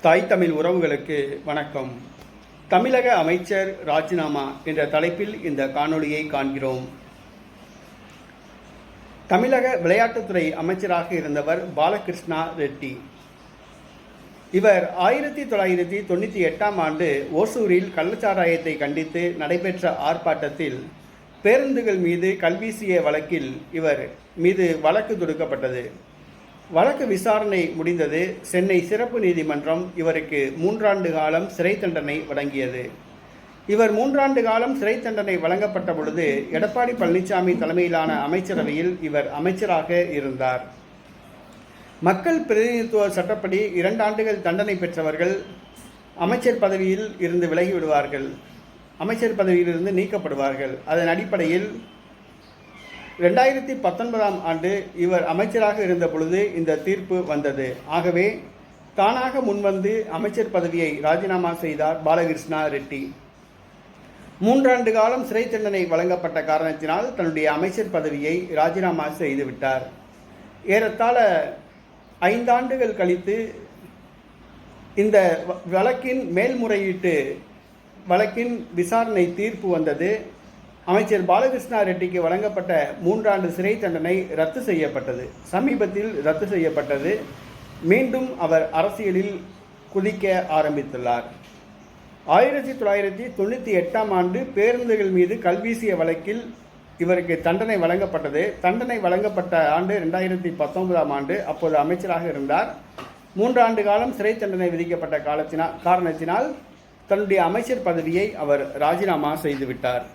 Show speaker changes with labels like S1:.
S1: தாய் தமிழ் உறவுகளுக்கு வணக்கம். தமிழக அமைச்சர் ராஜினாமா என்ற தலைப்பில் இந்த காணொளியை காண்கிறோம். தமிழக விளையாட்டுத்துறை அமைச்சராக இருந்தவர் பாலகிருஷ்ணா ரெட்டி. இவர் 1998ஆம் ஆண்டு ஓசூரில் கள்ளச்சாராயத்தை கண்டித்து நடைபெற்ற ஆர்ப்பாட்டத்தில் பேருந்துகள் மீது கல்வீசிய வழக்கில் இவர் மீது வழக்கு தொடுக்கப்பட்டது. வழக்கு விசாரணை முடிந்தது. சென்னை சிறப்பு நீதிமன்றம் இவருக்கு 3 ஆண்டு காலம் சிறை தண்டனை வழங்கியது. இவர் 3 ஆண்டு காலம் சிறை தண்டனை வழங்கப்பட்ட பொழுது எடப்பாடி பழனிசாமி தலைமையிலான அமைச்சரவையில் இவர் அமைச்சராக இருந்தார். மக்கள் பிரதிநிதித்துவ சட்டப்படி 2 ஆண்டுகள் தண்டனை பெற்றவர்கள் அமைச்சர் பதவியில் இருந்து விலகிவிடுவார்கள், அமைச்சர் பதவியிலிருந்து நீக்கப்படுவார்கள். அதன் அடிப்படையில் 2019ஆம் ஆண்டு இவர் அமைச்சராக இருந்த பொழுது இந்த தீர்ப்பு வந்தது. ஆகவே தானாக முன்வந்து அமைச்சர் பதவியை ராஜினாமா செய்தார் பாலகிருஷ்ணா ரெட்டி. 3 ஆண்டு காலம் சிறை தண்டனை வழங்கப்பட்ட காரணத்தினால் தன்னுடைய அமைச்சர் பதவியை ராஜினாமா செய்துவிட்டார். ஏறத்தாழ 5 ஆண்டுகள் கழித்து இந்த வழக்கின் மேல்முறையீட்டு வழக்கின் விசாரணை தீர்ப்பு வந்தது. அமைச்சர் பாலகிருஷ்ணா ரெட்டிக்கு வழங்கப்பட்ட 3 ஆண்டு சிறை தண்டனை ரத்து செய்யப்பட்டது. சமீபத்தில் ரத்து செய்யப்பட்டது. மீண்டும் அவர் அரசியலில் குதிக்க ஆரம்பித்துள்ளார். 1998ஆம் ஆண்டு பேருந்துகள் மீது கல்வீசிய வழக்கில் இவருக்கு தண்டனை வழங்கப்பட்டது. தண்டனை வழங்கப்பட்ட ஆண்டு 2019ஆம் ஆண்டு. அப்போது அமைச்சராக இருந்தார். 3 ஆண்டு காலம் சிறை தண்டனை விதிக்கப்பட்ட காரணத்தினால் தன்னுடைய அமைச்சர் பதவியை அவர் ராஜினாமா செய்துவிட்டார்.